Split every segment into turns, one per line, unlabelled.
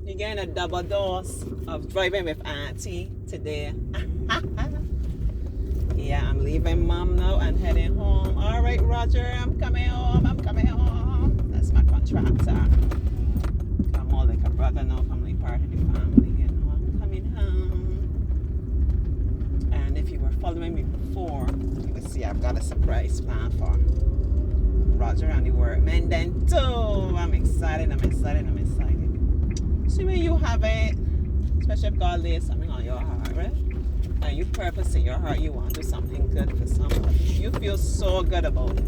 You're getting a double dose of driving with Auntie today. Yeah, I'm leaving Mom now and heading home. All right, Roger, I'm coming home. I'm coming home. That's my contractor. I'm more like a brother now, family part of the family. You know, I'm coming home. And if you were following me before, you would see I've got a surprise plan for Roger and the workmen then too. I'm excited. See when you have it, especially if God lays something on your heart, right? And you purpose in your heart, you want to do something good for somebody. You feel so good about it.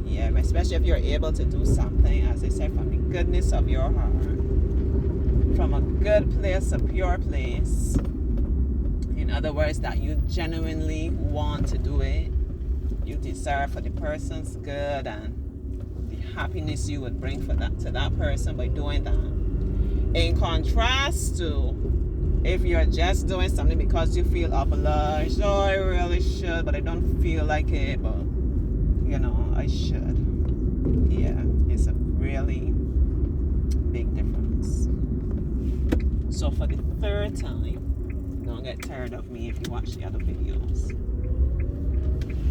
Yeah, especially if you're able to do something, as I said, from the goodness of your heart, from a good place, a pure place. In other words, that you genuinely want to do it. You desire for the person's good and the happiness you would bring for that to that person by doing that. In contrast to if you're just doing something because you feel obliged, oh, I really should, but I don't feel like it, but you know, I should. Yeah, it's a really big difference. So for the third time, don't get tired of me if you watch the other videos.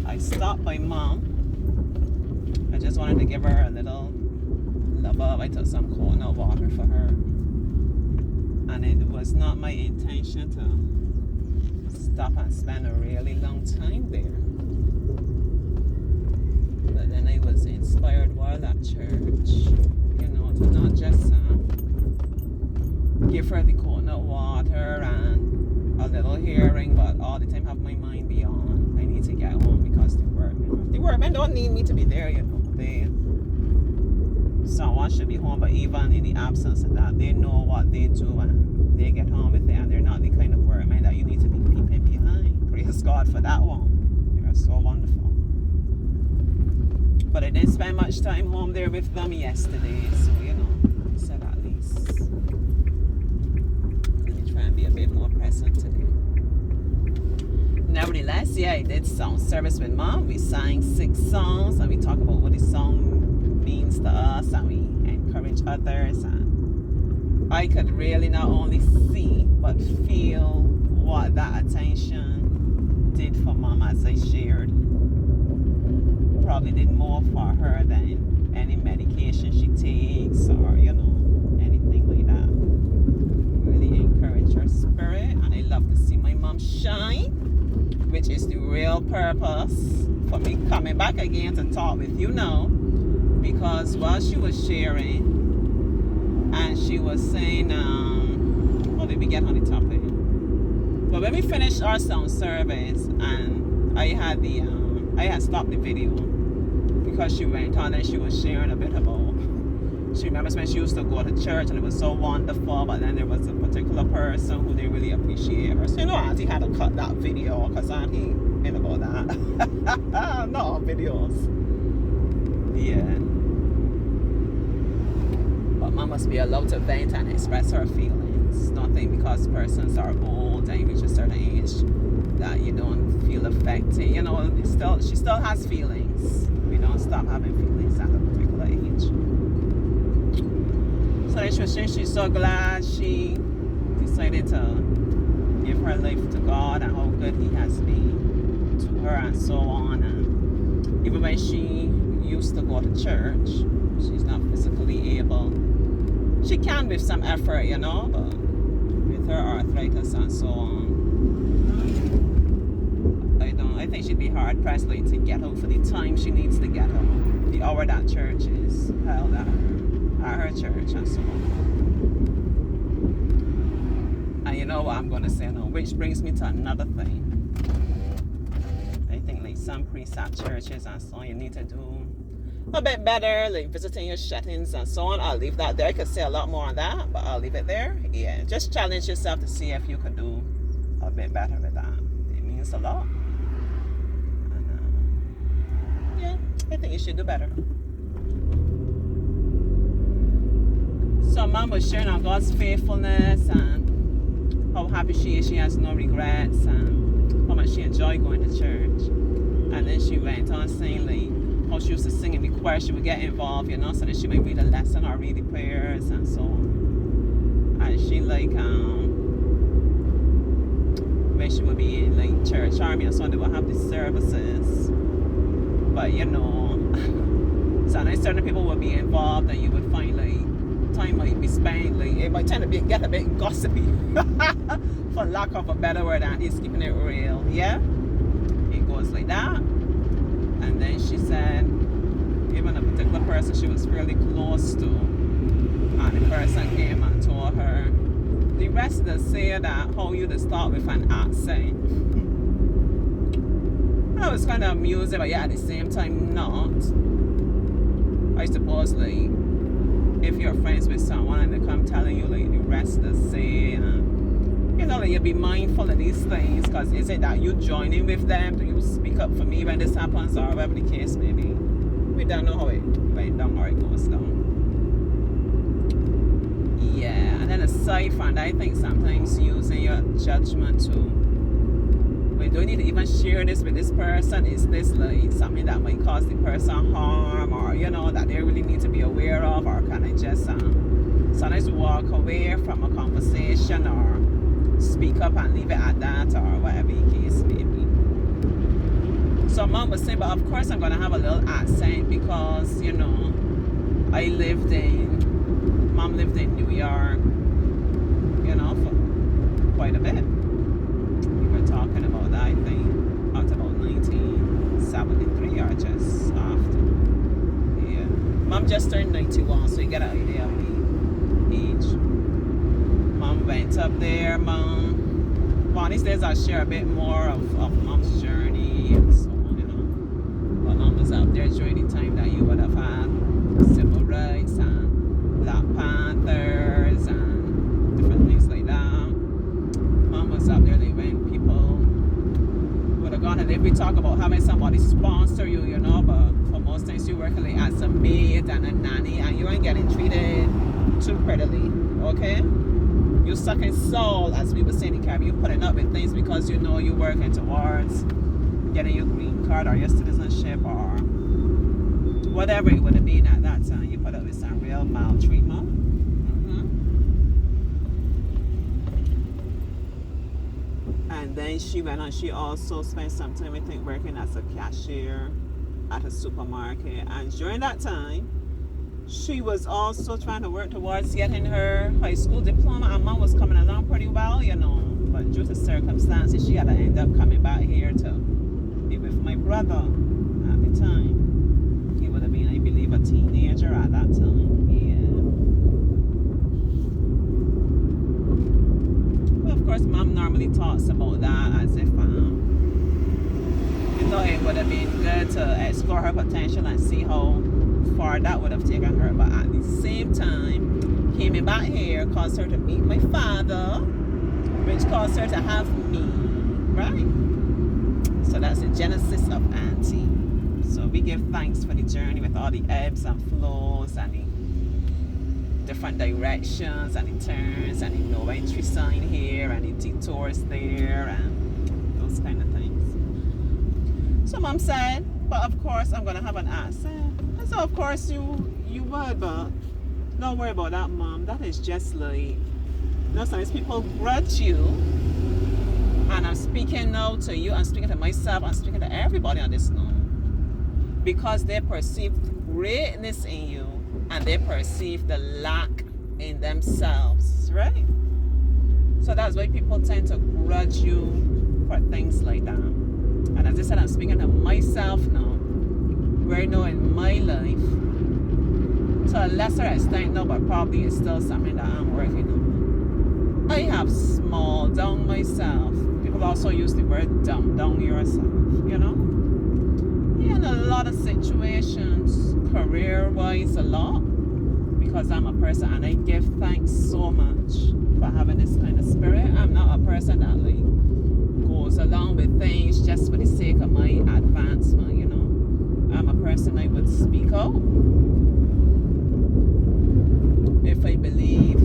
I stopped by Mom. I just wanted to give her a little love up. I took some coconut water for her. And it was not my intention to stop and spend a really long time there. But then I was inspired while at church, you know, to not just give her the coconut water and a little hearing, but all the time have my mind beyond. I need to get home because the workmen don't need me to be there, you know. Someone should be home, but even in the absence of that, they know what they do and they get home with it, and they're not the kind of workmen that you need to be peeping behind. Praise God for that one. They are so wonderful. But I didn't spend much time home there with them yesterday, so you know, I said at least let me try and be a bit more present today. Nevertheless, yeah, I did sound service with Mom. We sang 6 songs and we talked about what the song means to us, and we encourage others, and I could really not only see but feel what that attention did for Mom, as I shared. Probably did more for her than any medication she takes or, you know, anything like that. Really encourage her spirit, and I love to see my mom shine, which is the real purpose for me coming back again to talk with you now. Because while she was sharing and she was saying, how did we get on the topic? But when we finished our sound service and I had stopped the video because she went on and she was sharing a bit about, she remembers when she used to go to church and it was so wonderful, but then there was a particular person who didn't really appreciate her. So you know, Auntie had to cut that video because Auntie ain't about that. Not all videos. Yeah. Mom must be allowed to vent and express her feelings. Nothing because persons are old and you reach a certain age that you don't feel affected. You know, she still has feelings. We don't stop having feelings at a particular age. So then she was saying she's so glad she decided to give her life to God and how good He has been to her and so on. And even when she used to go to church, she's not physically able. She can with some effort, you know, but with her arthritis and so on, I think she'd be hard pressed like to get out for the time she needs to get out. The hour that church is held at her church and so on. And you know what I'm going to say now, which brings me to another thing. I think like some priests at churches and so on, you need to do a bit better, like visiting your settings and so on. I'll leave that there. I could say a lot more on that, but I'll leave it there. Yeah, just challenge yourself to see if you could do a bit better with that. It means a lot. And yeah, I think you should do better. So Mom was sharing on God's faithfulness and how happy she is. She has no regrets and how much she enjoyed going to church. And then she went on saying like how she used to sing in the choir, she would get involved, you know, so that she might read a lesson or read the prayers and so on. and she like when she would be in like church army or something, they would have these services. But you know, sometimes certain people would be involved, and you would find like time might be spent like it might tend to get a bit gossipy, for lack of a better word, and he's keeping it real. Yeah, it goes like that. And then she said, even a particular person she was fairly close to, and the person came and told her, the rest they say that how you to start with an accent. I was kind of amusing, but yeah, at the same time not. I suppose like if you're friends with someone and they come telling you like the rest they say, and you know, like you be mindful of these things, because is it that you joining with them? Do you speak up for me when this happens, or whatever the case may be? We don't know how it went down or it goes down. Yeah, and then aside from that, I think sometimes using your judgment too. We don't need to even share this with this person. Is this like something that might cause the person harm, or you know, that they really need to be aware of, or can I just sometimes walk away from a conversation, or speak up and leave it at that, or whatever the case may be. So mom was saying, but of course I'm gonna have a little accent because you know mom lived in New York, you know, for quite a bit. We were talking about that, I think, out about 1973 or just after. Yeah. Mom just turned 91, so you get an idea of the age. Mom went up there, one of these days I'll share a bit more of mom's journey and so on, you know. But mom was out there during the time that you would have had civil rights and Black Panthers and different things like that. Mom was up there like when people would have gone, and if we talk about having somebody sponsor you, you know, but for most things you work like as a maid and a nanny, and you ain't getting treated too prettily, okay? You sucking soul, as we were saying in the Caribbean. You putting up with things because you know you're working towards getting your green card or your citizenship or whatever it would have been at that time. You put up with some real maltreatment. And then she went on, she also spent some time, I think, working as a cashier at a supermarket. And during that time, she was also trying to work towards getting her high school diploma, and mom was coming along pretty well, you know. But due to circumstances, she had to end up coming back here to be with my brother at the time. He would have been, I believe, a teenager at that time. Yeah. Well, of course, mom normally talks about that as if, you know, it would have been good to explore her potential and see how far that would have taken her, but at the same time, coming back here caused her to meet my father, which caused her to have me, right? So that's the genesis of Auntie. So we give thanks for the journey with all the ebbs and flows and the different directions and the turns and the no entry sign here and the detours there and those kind of things. So mom said, but of course I'm gonna have an accent. So of course you would, but don't worry about that, mom. That is just like, you know, sometimes people grudge you, and I'm speaking now to you, I'm speaking to myself, I'm speaking to everybody on this now, because they perceive greatness in you and they perceive the lack in themselves, right? So that's why people tend to grudge you for things like that. And as I said, I'm speaking to myself now. Right now in my life, to a lesser extent now, but probably it's still something that I'm working on. I have smalled down myself. People also use the word dumb down yourself, you know? In a lot of situations, career-wise a lot, because I'm a person and I give thanks so much for having this kind of spirit. I'm not a person that like goes along with things just for the sake of my advancement, you know? I'm a person I would speak out if I believe,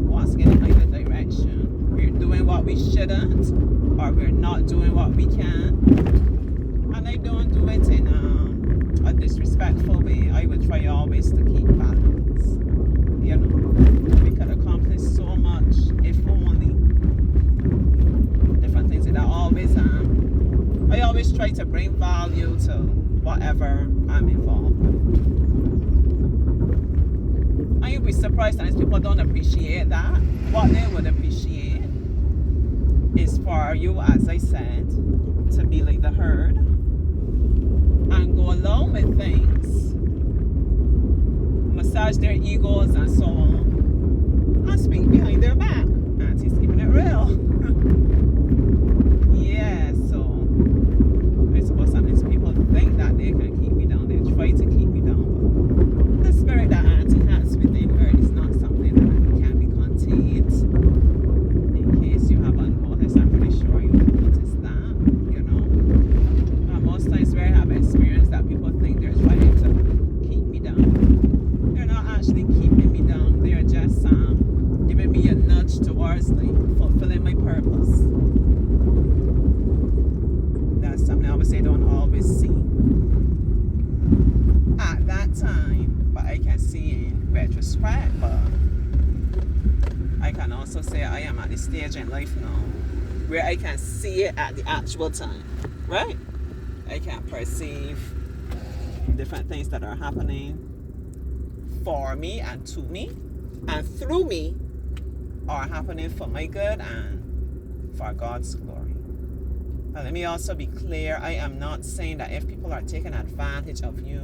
once again, in either direction, we're doing what we shouldn't, or we're not doing what we can. And I don't do it in a disrespectful way. I would try always to keep balance, you know. Christ and his people don't appreciate that. What they would appreciate is for you, as I said, to be like the herd and go along with things, massage their egos and so on, and speak behind their back. Auntie's keeping it real. Yeah, so I suppose sometimes people think that they can keep me down. They try to keep me down. But the spirit that Auntie has within her is not something that can be contained. In case you haven't noticed, I'm pretty sure you noticed that, you know. And most times where I have experienced that people think they're trying to keep me down. They're not actually keeping me down. They're just giving me a nudge towards like fulfilling my purpose. That's something I would say don't always see at that time, but I can see in retrospect. But I can also say I am at the stage in life now where I can see it at the actual time, right? I can perceive different things that are happening for me and to me and through me are happening for my good and for God's glory. Now, let me also be clear, I am not saying that if people are taking advantage of you,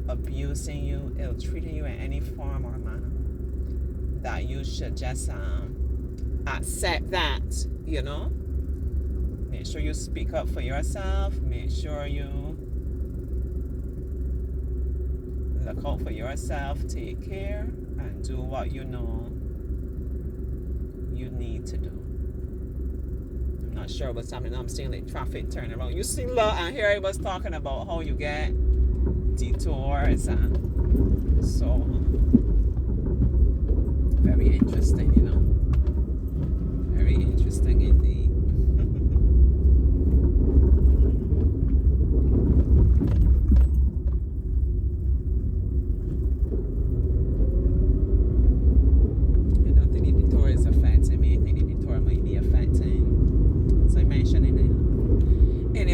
abusing you, ill-treating you in any form or manner, that you should just accept that, you know. Make sure you speak up for yourself. Make sure you look out for yourself, take care, and do what you know you need to do. I'm not sure what's happening. I'm seeing like traffic turning around. You see, look, and here I was talking about how you get detours and so on. Very interesting, you know. Very interesting indeed.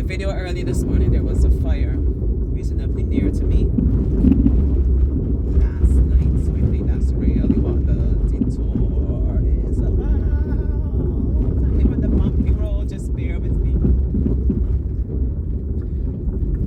Video early this morning, there was a fire reasonably near to me last night, so I think that's really what the detour is about. I'm on the bumpy road, just bear with me.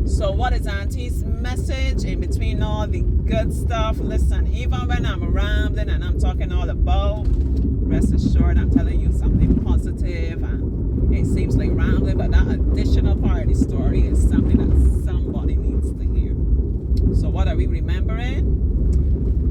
So what is Auntie's message in between all the good stuff? Listen, even when I'm rambling and I'm talking all about, rest assured I'm telling you something positive, and it seems like rambling, but that additional part of the story is something that somebody needs to hear. So what are we remembering?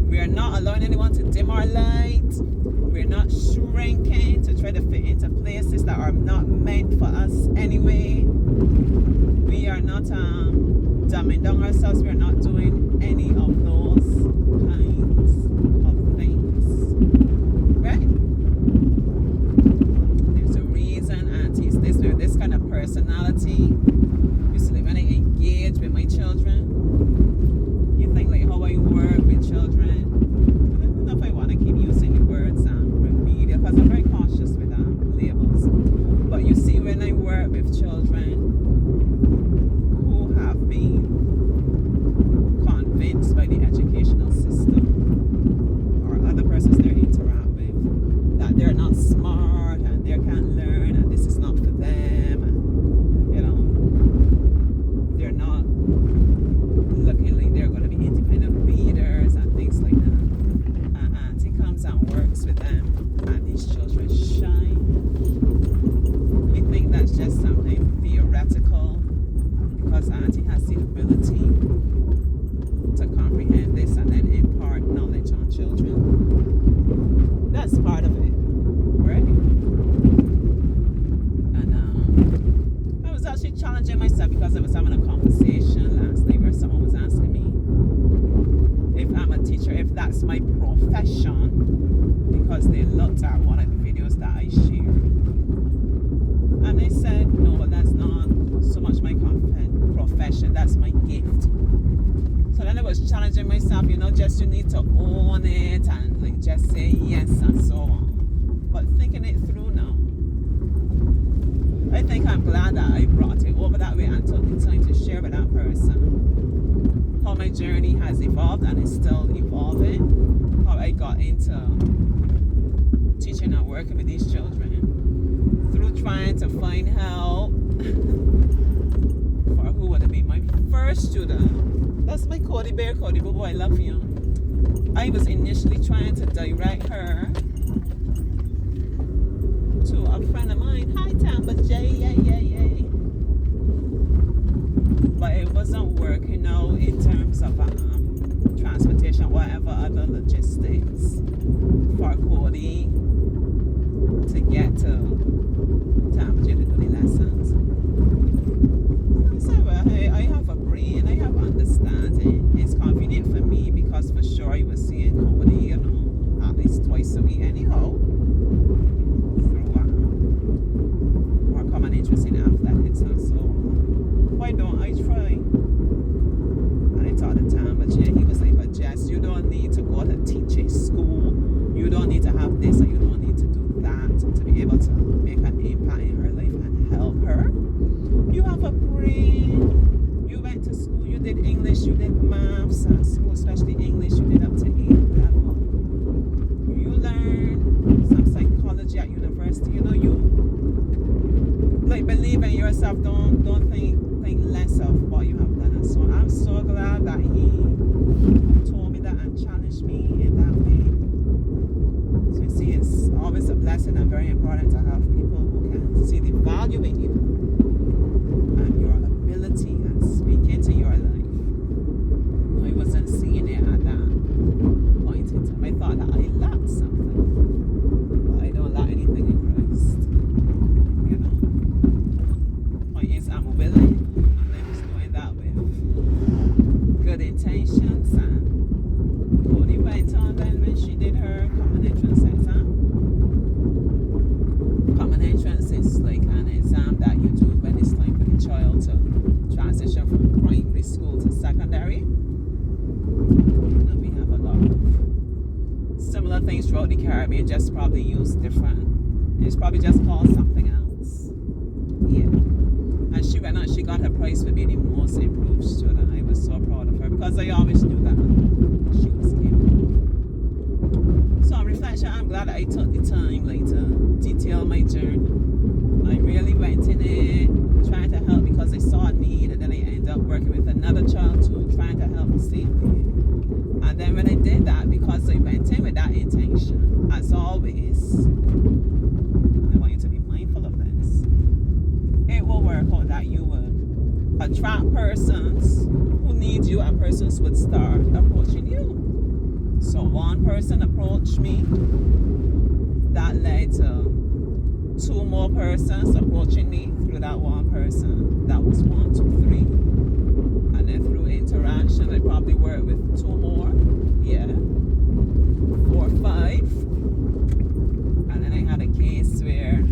We are not allowing anyone to dim our light. We're not shrinking to try to fit into places that are not meant for us anyway. We are not dumbing down ourselves. We're not doing any of those kinds of things. Right? This kind of personality. Usually when I engage with my children, you think like how I work with children. I don't know if I want to keep using the words remedial because I'm very cautious with labels. But you see, when I work with children who have been convinced by the educational system or other persons they interact with that they're not smart and they can't learn and this is not for them, and you know, they're not looking like they're going to be independent leaders and things like that, and Auntie comes and works with them and these children shine. We think that's just something theoretical because Auntie has the ability to comprehend this and then impart knowledge on children. That's part of it, right? And I was actually challenging myself because I was having a conversation last night where someone was asking me if I'm a teacher, if that's my profession, because they looked at one of the videos that I shared. And I said, no, that's not so much my profession, that's my gift. So then I was challenging myself, you know, just you need to own it and like just say yes and so on. But thinking it through now, I think I'm glad that I brought it over that way and took the time to share with that person how my journey has evolved and is still evolving, how I got into Cody Bear, Cody Boo Boy, I love you. I was initially trying to direct her to a friend of mine. Hi, Tampa J, yay. But it wasn't working out in terms of transportation, whatever other logistics for Cody to get to Tampa J to do the lessons. I said, well, hey, I have a brain, I have understanding. It's convenient for me because for sure I was seeing Cody, at least twice a week anyhow. Through our common interest in athletics and so on. Why don't I try? And I talked to Tampa J. He was like, but Jess, you don't need to go to teaching school. You don't need to have this and you don't need to do that to be able to make an impact in her life and help her. You have a brain. You went to school, you did English, you did maths at school, especially English, you did up to 8th level. You learned some psychology at university. You like believe in yourself. Don't think less of what you have done. And so I'm so glad that he told me that and challenged me in that way. So you see, it's always a blessing and very important to have people who can see the value in you and your ability and speak into your life. No, I wasn't seeing it at that point in time. I thought that I lacked something. But I don't lack anything in Christ. Point is, I'm willing. Good intentions, and Cody went on then when she did her common entrance exam. Common entrance is like an exam that you do when it's time for the child to transition from primary school to secondary. And we have a lot of similar things throughout the Caribbean, just probably used different. It's probably just called something else. Yeah. And she went on, she got her prize for being the most improved student. I was so proud of her because I always knew that she was capable. So on reflection, I'm glad I took the time to detail my journey. I really went in it trying to help because I saw a need, and then I ended up working with another child too, trying to help the same way. And then when I did that, because I went in with that intention, as always, I want you to be mindful of this. It will work out that you will attract persons who need you and persons would start approaching you. So one person approached me, that led to 2 more persons approaching me through that one person. That was 1, 2, 3. And then through interaction, I probably worked with 2 more. Yeah. 4, 5. And then I had a case where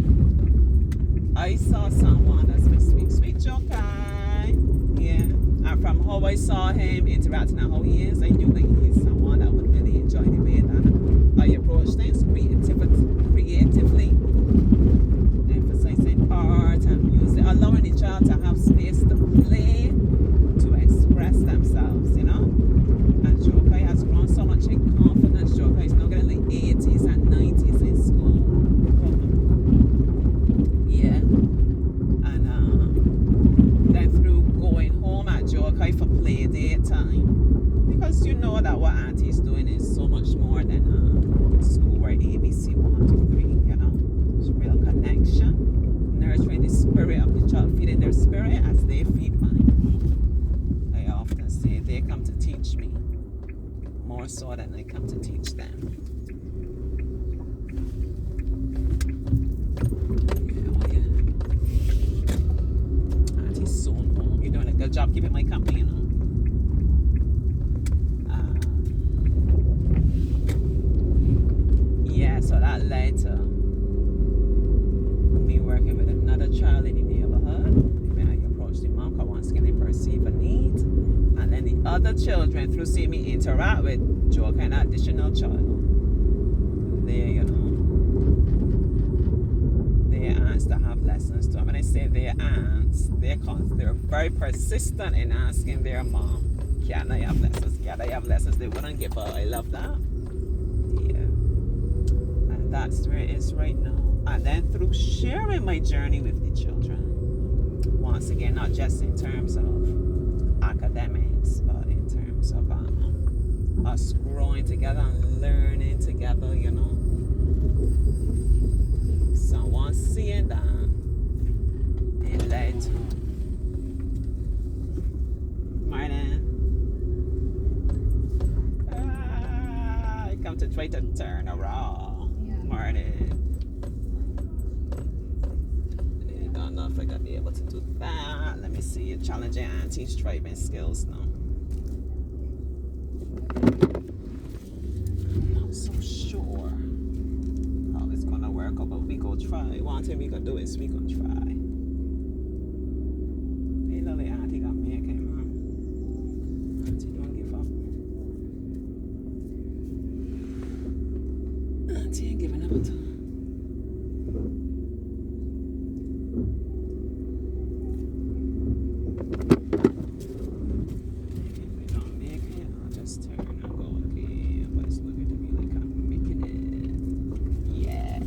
I saw someone as my sweet Jokai. Yeah. And from how I saw him interacting and how he is, I knew that he's someone that would really enjoy the way that I approach things creatively, emphasizing art and music, allowing the child to have space to play, to express themselves, And Jokai has grown so much in confidence. Jokai is now getting like 80s and 90s in school. Yeah. And then through going home at Jokai for play date time, because you know that what Auntie's doing is so much more than schoolwork ABC 1, 2, 3, It's real connection, nurturing the spirit of the child, feeding their spirit as they feed mine. I often say they come to teach me more so than I come to teach them. Auntie's soon home. You're doing a good job keeping my company, Yeah, so that led to me working with another child in the neighborhood. When I approached the mom, because once again they perceive a need. And then the other children, through seeing me interact with Joe, kind of additional child, they, their aunts to have lessons to them. When I say their aunts, they're very persistent in asking their mom, can I have lessons? Can I have lessons? They wouldn't give up. I love that. That's where it is right now. And then through sharing my journey with the children, once again, not just in terms of academics, but in terms terms of us growing together and learning together, you know. Someone seeing that it led to Martin. I come to try to turn around.
Yeah.
Martin. I don't know if I'm gonna be able to do that. Let me see. Challenging Auntie's driving skills now. I'm not so sure how it's gonna work, but we go try. One thing we gonna do is we gonna try. Hey, lovely Auntie got me, okay, man. Auntie, don't give up. Auntie ain't giving up until. If we don't make it, I'll just turn and go again. But it's looking to me like I'm making it. Yeah.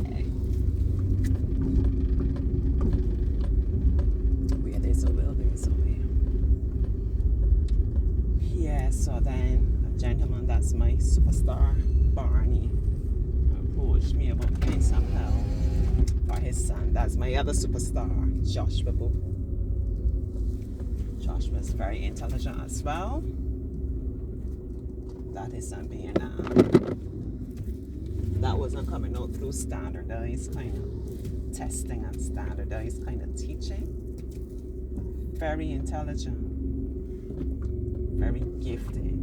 Where there's a will, there's a way. Yeah, so then a gentleman that's my superstar, Barney, approached me about getting some help for his son. That's my other superstar, Joshua Boo. Joshua's very intelligent as well. That is being that wasn't coming out through standardized kind of testing and standardized kind of teaching. Very intelligent, very gifted,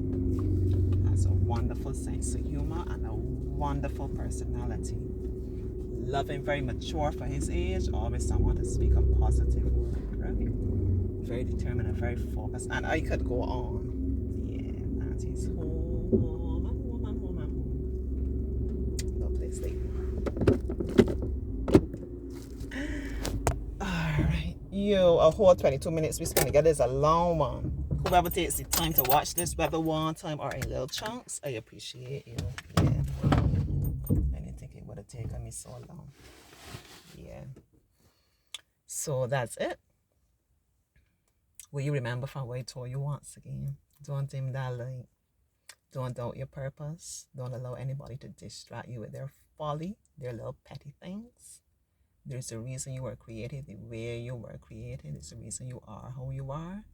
has a wonderful sense of humor and a wonderful personality. Loving, very mature for his age, always someone to speak a positive word, right? Very determined and very focused. And I could go on. Yeah, Auntie's home. No place late. Alright. A whole 22 minutes we spend together is a long one. Whoever takes the time to watch this, whether one time or in little chunks, I appreciate you. Yeah. I didn't think it would have taken me so long. Yeah. So that's it. Will you remember from what I told you once again? Don't dim that light. Don't doubt your purpose. Don't allow anybody to distract you with their folly, their little petty things. There's a reason you were created the way you were created. There's a reason you are who you are.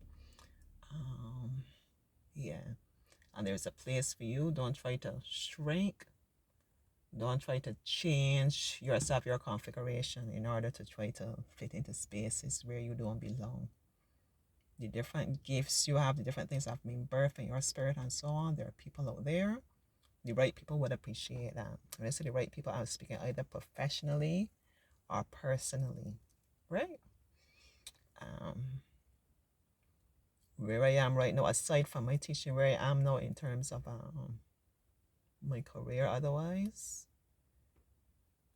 Yeah. And there's a place for you. Don't try to shrink. Don't try to change yourself, your configuration, in order to try to fit into spaces where you don't belong. The different gifts you have, the different things that have been birthed in your spirit and so on, there are people out there. The right people would appreciate that. When I say the right people, I'm speaking either professionally or personally, right? Where I am right now, aside from my teaching, where I am now in terms of my career otherwise,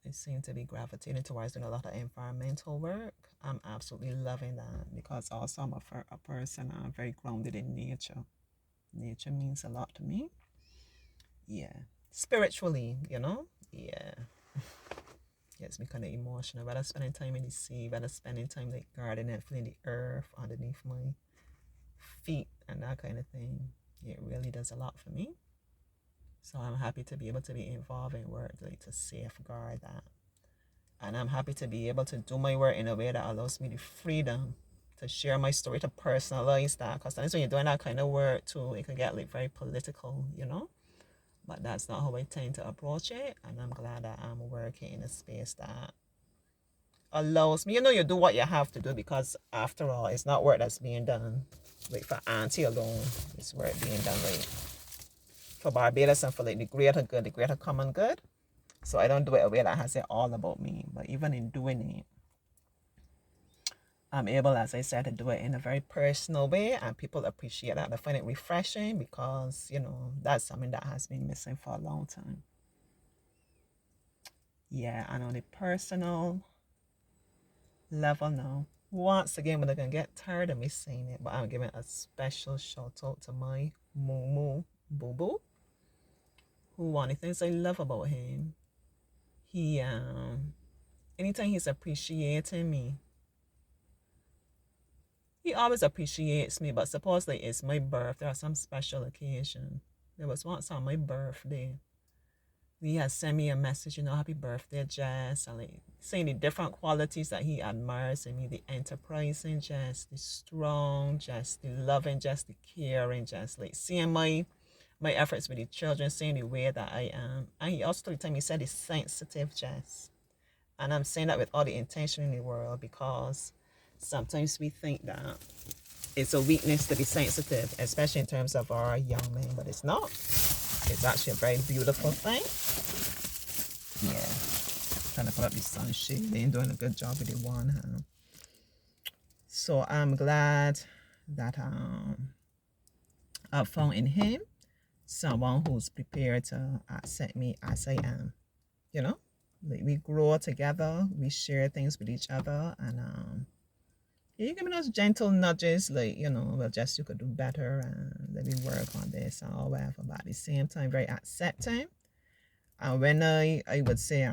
I seem to be gravitating towards doing a lot of environmental work. I'm absolutely loving that because also I'm a person very grounded in nature. Nature means a lot to me. Yeah. Spiritually, you know? Yeah. Gets me kind of emotional. Rather spending time in the sea, rather spending time like gardening and feeling the earth underneath my feet and that kind of thing. It really does a lot for me. So I'm happy to be able to be involved in work like to safeguard that. And I'm happy to be able to do my work in a way that allows me the freedom to share my story, to personalize that. Because sometimes when you're doing that kind of work too, it can get like very political, you know? But that's not how I tend to approach it. And I'm glad that I'm working in a space that allows me, you do what you have to do, because after all, it's not work that's being done like for Auntie alone. It's work being done like for Barbados and for like the greater good, the greater common good. So I don't do it a way that has it all about me. But even in doing it, I'm able, as I said, to do it in a very personal way, and people appreciate that. They find it refreshing because, that's something that has been missing for a long time. Yeah, and on the personal level now, once again, when I can get tired of me saying it, but I'm giving a special shout out to my Moo Boo Boo, who one of the things I love about him, he anytime he's appreciating me, He always appreciates me, but supposedly it's my birthday or some special occasion. There was once on my birthday. He has sent me a message, happy birthday, Jess. And like saying the different qualities that he admires in me, the enterprising Jess, the strong Jess, the loving Jess, the caring Jess, like seeing my efforts with the children, seeing the way that I am. And he also told me, he said, the sensitive Jess. And I'm saying that with all the intention in the world, because sometimes we think that it's a weakness to be sensitive, especially in terms of our young men, but it's not. It's actually a very beautiful thing. Yeah. Trying to put up the sunshade. They ain't doing a good job with the one hand. So I'm glad that I found in him someone who's prepared to accept me as I am. Like we grow together, we share things with each other, and you give me those gentle nudges, like, well, just you could do better, and let me work on this or whatever. But at the same time, very accepting. And when I would say,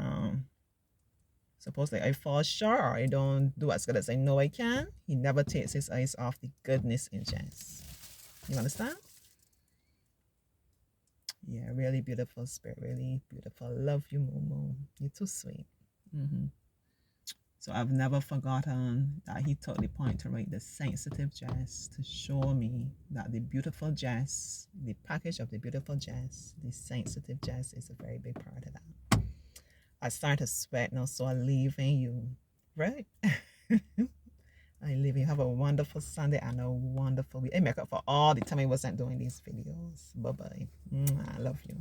supposedly I fall short or I don't do as good as I know I can, he never takes his eyes off the goodness in Jess. You understand? Yeah, really beautiful spirit, really beautiful. Love you, Momo. You're too sweet. So I've never forgotten that he took the point to write the sensitive Jess to show me that the beautiful Jess, the package of the beautiful Jess, the sensitive Jess is a very big part of that. I start to sweat now, so I'm leaving you, right? I leave you. Have a wonderful Sunday and a wonderful week. I make up for all the time I wasn't doing these videos. Bye-bye. I love you.